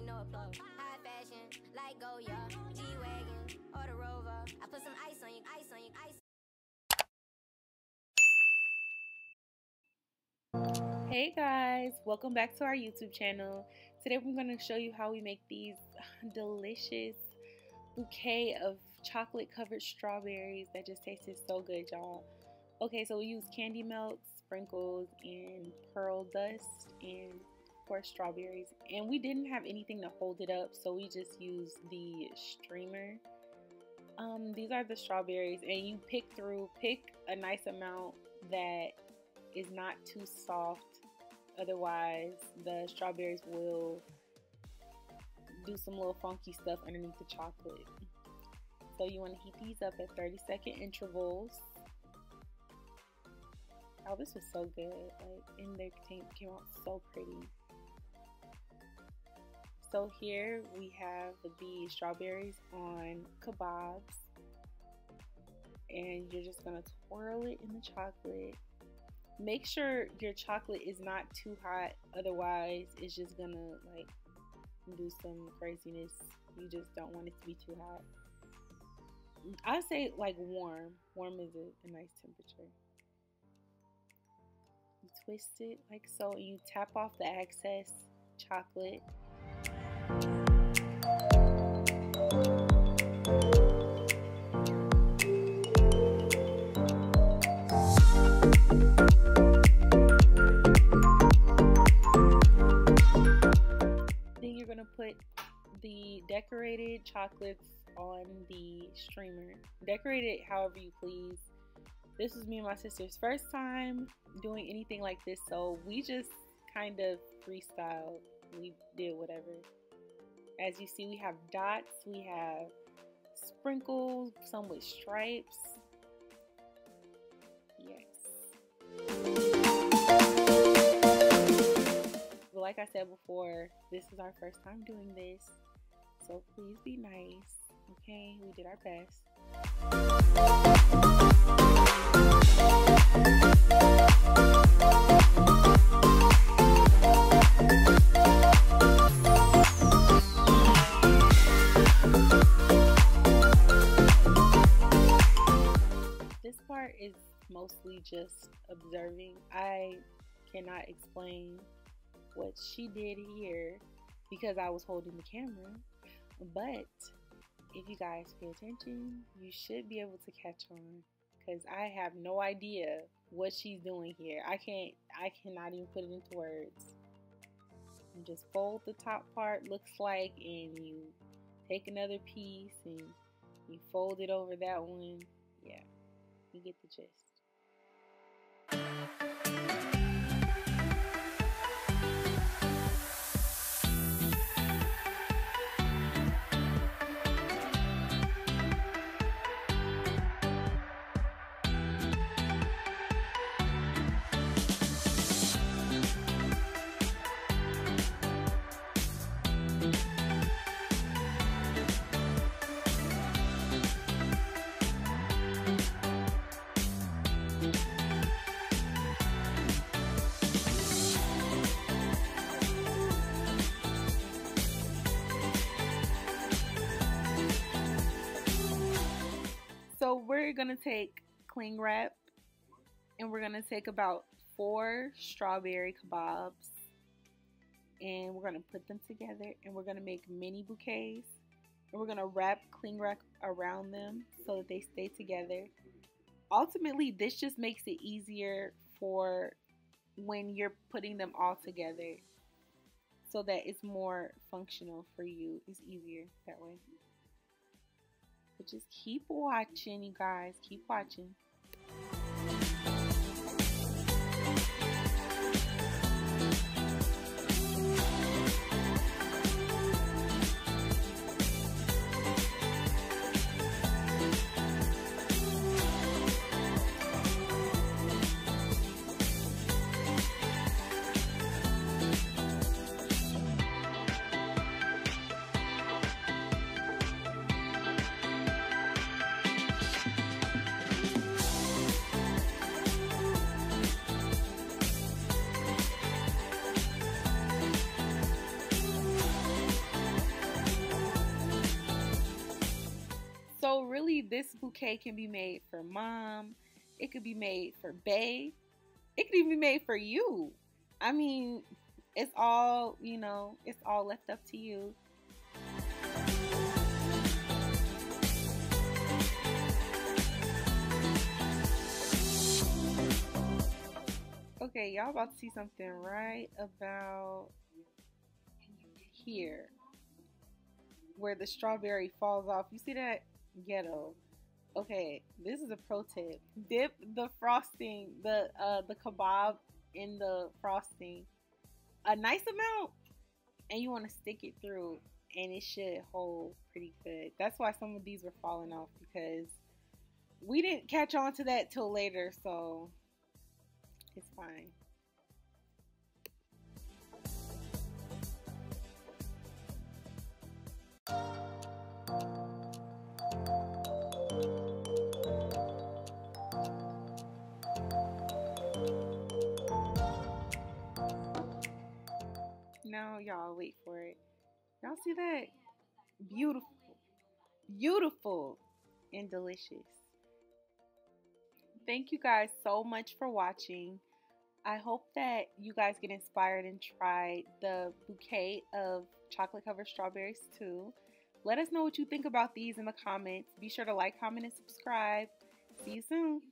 ain't no applause. High fashion, like Goya, G-Wagon, or the Rover. I put some ice on you, ice on you, ice. Hey guys, welcome back to our YouTube channel. Today we're going to show you how we make these delicious bouquet of chocolate covered strawberries that just tasted so good, y'all. Okay, so we use candy melts, sprinkles, and pearl dust, and of course strawberries. And we didn't have anything to hold it up, so we just used the streamer. These are the strawberries, and you pick a nice amount that is not too soft. Otherwise, the strawberries will do some little funky stuff underneath the chocolate. So you want to heat these up at 30-second intervals. Oh, this was so good. Like, and they came out so pretty. So here we have the strawberries on kebabs. And you're just going to twirl it in the chocolate. Make sure your chocolate is not too hot, otherwise it's just gonna like do some craziness. You just don't want it to be too hot. I say like warm. Warm is a nice temperature. You twist it like so, and you tap off the excess chocolate. Put the decorated chocolates on the streamer. Decorate it however you please. This was me and my sister's first time doing anything like this, so we just kind of freestyled. We did whatever. As you see, we have dots, we have sprinkles, some with stripes. Yes. Like I said before, this is our first time doing this, so please be nice, okay? We did our best. This part is mostly just observing. I cannot explain what she did here because I was holding the camera, but if you guys pay attention, you should be able to catch on, because I have no idea what she's doing here. I cannot even put it into words. You just fold the top part, looks like, and you take another piece and you fold it over that one. Yeah, you get the gist. So we're going to take cling wrap, and we're going to take about 4 strawberry kebabs, and we're going to put them together, and we're going to make mini bouquets, and we're going to wrap cling wrap around them so that they stay together. Ultimately, this just makes it easier for when you're putting them all together, so that it's more functional for you. It's easier that way. But just keep watching, you guys. Keep watching. this bouquet can be made for mom. It could be made for bae. It could even be made for you. I mean, it's all, you know, it's all left up to you. Okay, y'all about to see something right about here where the strawberry falls off. You see that? Ghetto. Okay, this is a pro tip. Dip the frosting, the kebab in the frosting a nice amount, and you want to stick it through, and it should hold pretty good. That's why some of these were falling off, because we didn't catch on to that till later, so it's fine. Now, y'all, wait for it. Y'all see that? Beautiful. Beautiful and delicious. Thank you guys so much for watching. I hope that you guys get inspired and try the bouquet of chocolate covered strawberries too. Let us know what you think about these in the comments. Be sure to like, comment, and subscribe. See you soon.